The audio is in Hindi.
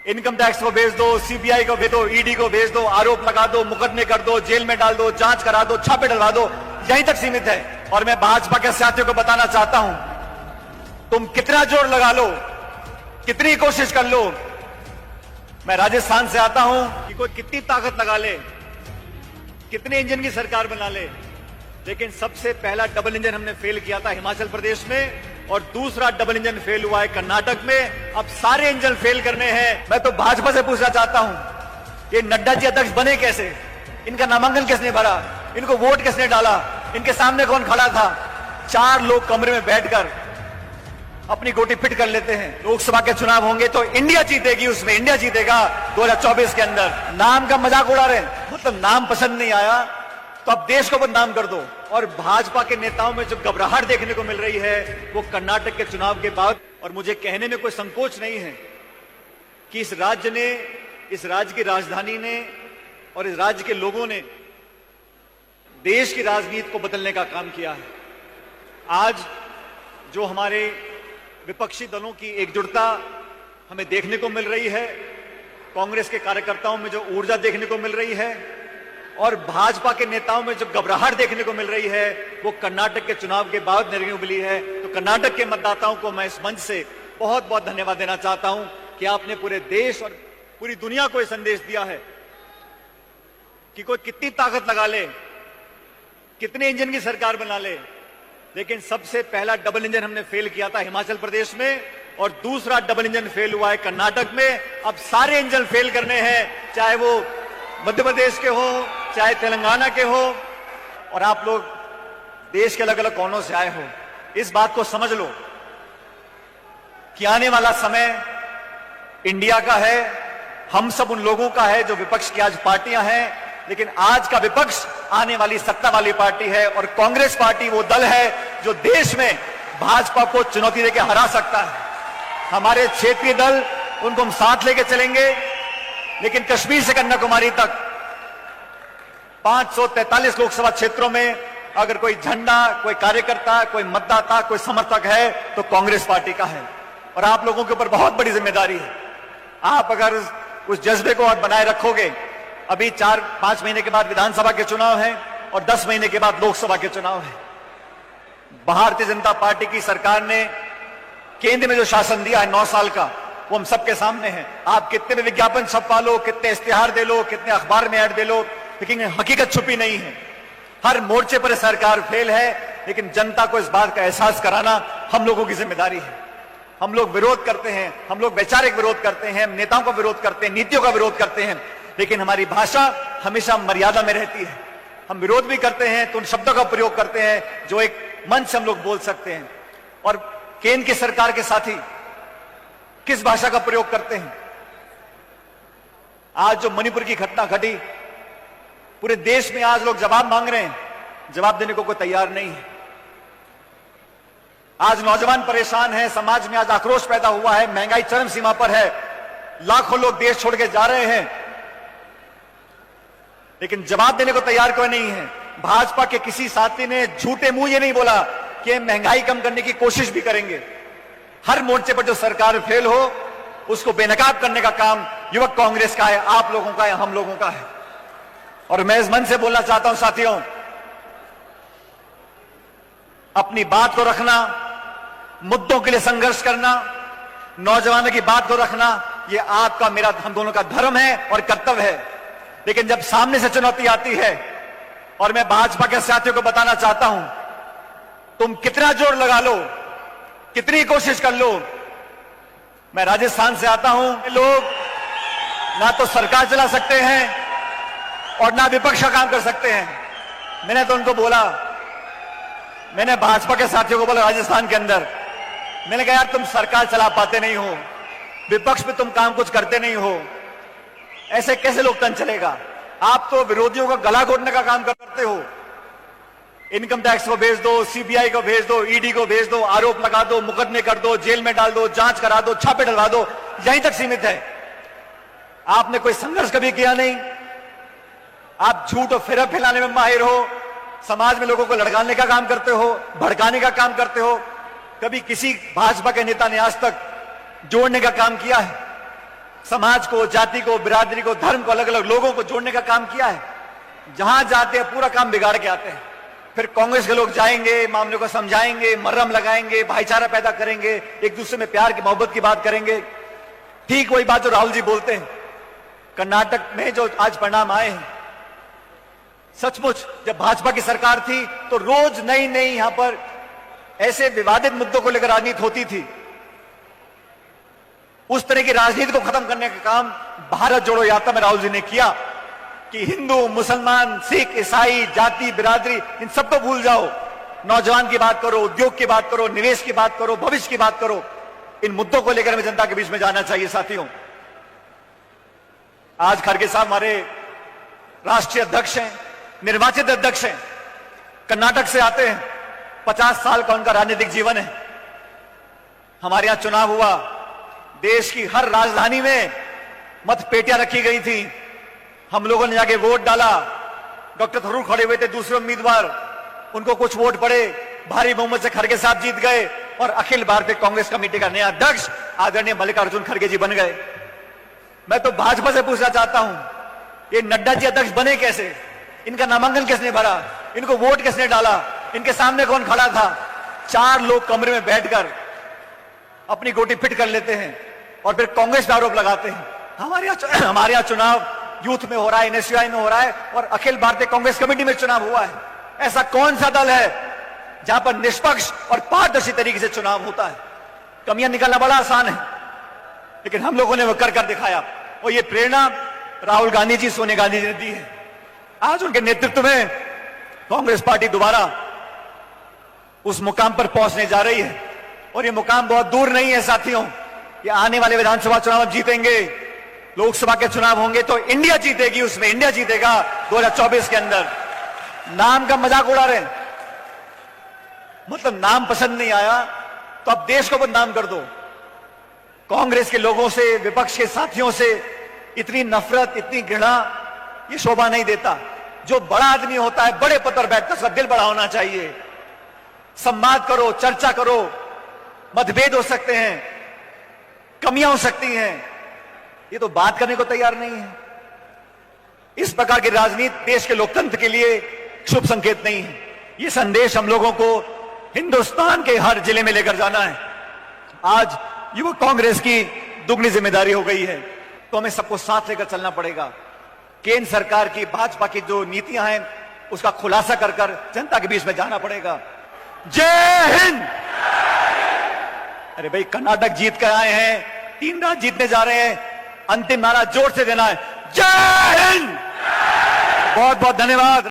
इनकम टैक्स को भेज दो, सीबीआई को भेज दो, ईडी को भेज दो, आरोप लगा दो, मुकदमे कर दो, जेल में डाल दो, जांच करा दो, छापे डलवा दो, यहीं तक सीमित है। और मैं भाजपा के साथियों को बताना चाहता हूं, तुम कितना जोर लगा लो, कितनी कोशिश कर लो, मैं राजस्थान से आता हूं कि कोई कितनी ताकत लगा ले, कितने इंजन की सरकार बना ले, लेकिन सबसे पहला डबल इंजन हमने फेल किया था हिमाचल प्रदेश में और दूसरा डबल इंजन फेल हुआ है कर्नाटक में। अब सारे इंजन फेल करने हैं। मैं तो भाजपा से पूछना चाहता हूं, ये नड्डा जी अध्यक्ष बने कैसे? इनका नामांकन किसने भरा? इनको वोट किसने डाला? इनके सामने कौन खड़ा था? 4 लोग कमरे में बैठकर अपनी गोटी फिट कर लेते हैं। लोकसभा के चुनाव होंगे तो इंडिया जीतेगी, उसमें इंडिया जीतेगा 2024 के अंदर। नाम का मजाक उड़ा रहे हैं, मतलब नाम पसंद नहीं आया तो अब देश को बदनाम कर दो। और भाजपा के नेताओं में जो घबराहट देखने को मिल रही है वो कर्नाटक के चुनाव के बाद, और मुझे कहने में कोई संकोच नहीं है कि इस राज्य ने, इस राज्य की राजधानी ने और इस राज्य के लोगों ने देश की राजनीति को बदलने का काम किया है। आज जो हमारे विपक्षी दलों की एकजुटता हमें देखने को मिल रही है, कांग्रेस के कार्यकर्ताओं में जो ऊर्जा देखने को मिल रही है और भाजपा के नेताओं में जो घबराहट देखने को मिल रही है, वो कर्नाटक के चुनाव के बाद देखने को मिली है। तो कर्नाटक के मतदाताओं को मैं इस मंच से बहुत बहुत धन्यवाद देना चाहता हूं कि आपने पूरे देश और पूरी दुनिया को यह संदेश दिया है कि कोई कितनी ताकत लगा ले, कितने इंजन की सरकार बना ले, लेकिन सबसे पहला डबल इंजन हमने फेल किया था हिमाचल प्रदेश में और दूसरा डबल इंजन फेल हुआ है कर्नाटक में। अब सारे इंजन फेल करने हैं, चाहे वो मध्य प्रदेश के हो, चाहे तेलंगाना के हो, और आप लोग देश के अलग अलग कोनों से आए हो। इस बात को समझ लो कि आने वाला समय इंडिया का है, हम सब उन लोगों का है जो विपक्ष की आज पार्टियां हैं, लेकिन आज का विपक्ष आने वाली सत्ता वाली पार्टी है और कांग्रेस पार्टी वो दल है जो देश में भाजपा को चुनौती देकर हरा सकता है। हमारे क्षेत्रीय दल, उनको हम साथ लेके चलेंगे, लेकिन कश्मीर से कन्याकुमारी तक 543 लोकसभा क्षेत्रों में अगर कोई झंडा, कोई कार्यकर्ता, कोई मतदाता, कोई समर्थक है तो कांग्रेस पार्टी का है। और आप लोगों के ऊपर बहुत बड़ी जिम्मेदारी है। आप अगर उस जज्बे को और बनाए रखोगे, अभी 4-5 महीने के बाद विधानसभा के चुनाव हैं और 10 महीने के बाद लोकसभा के चुनाव हैं। भारतीय जनता पार्टी की सरकार ने केंद्र में जो शासन दिया है 9 साल का, वो हम सबके सामने है। आप कितने भी विज्ञापन छपवा लो, कितने इश्तिहार दे लो, कितने अखबार में ऐड दे लो, लेकिन हकीकत छुपी नहीं है। हर मोर्चे पर सरकार फेल है, लेकिन जनता को इस बात का एहसास कराना हम लोगों की जिम्मेदारी है। हम लोग विरोध करते हैं, हम लोग वैचारिक विरोध करते हैं, नेताओं का विरोध करते हैं, नीतियों का विरोध करते हैं, लेकिन हमारी भाषा हमेशा मर्यादा में रहती है। हम विरोध भी करते हैं तो उन शब्दों का प्रयोग करते हैं जो एक मंच से हम लोग बोल सकते हैं। और केंद्र की सरकार के साथी किस भाषा का प्रयोग करते हैं? आज जो मणिपुर की घटना घटी, पूरे देश में आज लोग जवाब मांग रहे हैं, जवाब देने को कोई तैयार नहीं है। आज नौजवान परेशान है, समाज में आज आक्रोश पैदा हुआ है, महंगाई चरम सीमा पर है, लाखों लोग देश छोड़ के जा रहे हैं, लेकिन जवाब देने को तैयार कोई नहीं है। भाजपा के किसी साथी ने झूठे मुंह ये नहीं बोला कि महंगाई कम करने की कोशिश भी करेंगे। हर मोर्चे पर जो सरकार फेल हो उसको बेनकाब करने का काम युवक कांग्रेस का है, आप लोगों का है, हम लोगों का है। और मैं इस मन से बोलना चाहता हूं साथियों, अपनी बात को रखना, मुद्दों के लिए संघर्ष करना, नौजवानों की बात को रखना, ये आपका मेरा हम दोनों का धर्म है और कर्तव्य है। लेकिन जब सामने से चुनौती आती है, और मैं भाजपा के साथियों को बताना चाहता हूं, तुम कितना जोर लगा लो, कितनी कोशिश कर लो, मैं राजस्थान से आता हूं, लोग ना तो सरकार चला सकते हैं और ना विपक्ष का काम कर सकते हैं। मैंने तो उनको बोला, मैंने भाजपा के साथियों को बोला राजस्थान के अंदर, मैंने कहा यार तुम सरकार चला पाते नहीं हो, विपक्ष में तुम काम कुछ करते नहीं हो, ऐसे कैसे लोकतंत्र चलेगा? आप तो विरोधियों का गला घोटने का काम करते हो। इनकम टैक्स को भेज दो, सीबीआई को भेज दो, ईडी को भेज दो, आरोप लगा दो, मुकदमे कर दो, जेल में डाल दो, जांच करा दो, छापे डलवा दो, यहीं तक सीमित है। आपने कोई संघर्ष कभी किया नहीं। आप झूठ और फिर फैलाने में माहिर हो, समाज में लोगों को लड़काने का काम करते हो, भड़काने का काम करते हो। कभी किसी भाजपा के नेता ने आज तक जोड़ने का काम किया है? समाज को, जाति को, बिरादरी को, धर्म को, अलग अलग लोगों को जोड़ने का काम किया है। जहां जाते हैं पूरा काम बिगाड़ के आते हैं। फिर कांग्रेस के लोग जाएंगे, मामले को समझाएंगे, मर्रम लगाएंगे, भाईचारा पैदा करेंगे, एक दूसरे में प्यार की, मोहब्बत की बात करेंगे। ठीक वही बात जो राहुल जी बोलते हैं। कर्नाटक में जो आज परिणाम आए हैं, सचमुच जब भाजपा की सरकार थी तो रोज नई नई यहां पर ऐसे विवादित मुद्दों को लेकर राजनीति होती थी। उस तरह की राजनीति को खत्म करने का काम भारत जोड़ो यात्रा में राहुल जी ने किया कि हिंदू, मुसलमान, सिख, ईसाई, जाति, बिरादरी, इन सबको भूल जाओ। नौजवान की बात करो, उद्योग की बात करो, निवेश की बात करो, भविष्य की बात करो। इन मुद्दों को लेकर हमें जनता के बीच में जाना चाहिए। साथियों, आज खड़गे साहब हमारे राष्ट्रीय अध्यक्ष हैं, निर्वाचित अध्यक्ष हैं, कर्नाटक से आते हैं। 50 साल का उनका राजनीतिक जीवन है। हमारे यहां चुनाव हुआ, देश की हर राजधानी में मतपेटियां रखी गई थी। हम लोगों ने जाके वोट डाला। डॉक्टर थरूर खड़े हुए थे दूसरे उम्मीदवार, उनको कुछ वोट पड़े, भारी बहुमत से खड़गे साहब जीत गए और अखिल भारतीय कांग्रेस कमेटी का नया अध्यक्ष आदरणीय मल्लिकार्जुन खड़गे जी बन गए। मैं तो भाजपा से पूछना चाहता हूं, ये नड्डा जी अध्यक्ष बने कैसे? इनका नामांकन किसने भरा? इनको वोट किसने डाला? इनके सामने कौन खड़ा था? 4 लोग कमरे में बैठकर अपनी गोटी फिट कर लेते हैं और फिर कांग्रेस पे आरोप लगाते हैं। हमारे यहाँ चुनाव यूथ में हो रहा है, एनएसयूआई में हो रहा है और अखिल भारतीय कांग्रेस कमेटी में चुनाव हुआ है। ऐसा कौन सा दल है जहां पर निष्पक्ष और पारदर्शी तरीके से चुनाव होता है? कमियां निकालना बड़ा आसान है, लेकिन हम लोगों ने वो कर कर दिखाया। और ये प्रेरणा राहुल गांधी जी, सोनिया गांधी जी ने दी है। आज उनके नेतृत्व में कांग्रेस पार्टी दोबारा उस मुकाम पर पहुंचने जा रही है और ये मुकाम बहुत दूर नहीं है। साथियों, ये आने वाले विधानसभा चुनाव जीतेंगे, लोकसभा के चुनाव होंगे तो इंडिया जीतेगी, उसमें इंडिया जीतेगा 2024 के अंदर। नाम का मजाक उड़ा रहे हैं, मतलब नाम पसंद नहीं आया तो अब देश को बदनाम कर दो। कांग्रेस के लोगों से, विपक्ष के साथियों से इतनी नफरत, इतनी घृणा, ये शोभा नहीं देता। जो बड़ा आदमी होता है, बड़े पद पर बैठता है, उसका दिल बड़ा होना चाहिए। संवाद करो, चर्चा करो, मतभेद हो सकते हैं, कमियां हो सकती हैं, ये तो बात करने को तैयार नहीं है। इस प्रकार की राजनीति देश के लोकतंत्र के लिए शुभ संकेत नहीं है। ये संदेश हम लोगों को हिंदुस्तान के हर जिले में लेकर जाना है। आज युवा कांग्रेस की दुगनी जिम्मेदारी हो गई है, तो हमें सबको साथ लेकर चलना पड़ेगा। केंद्र सरकार की, भाजपा की जो नीतियां हैं, उसका खुलासा कर कर जनता के बीच में जाना पड़ेगा। जय हिंद। अरे भाई, कर्नाटक जीत कर आए हैं, 3 राज्य जीतने जा रहे हैं, अंतिम नारा जोर से देना है, जय हिंद। बहुत बहुत धन्यवाद।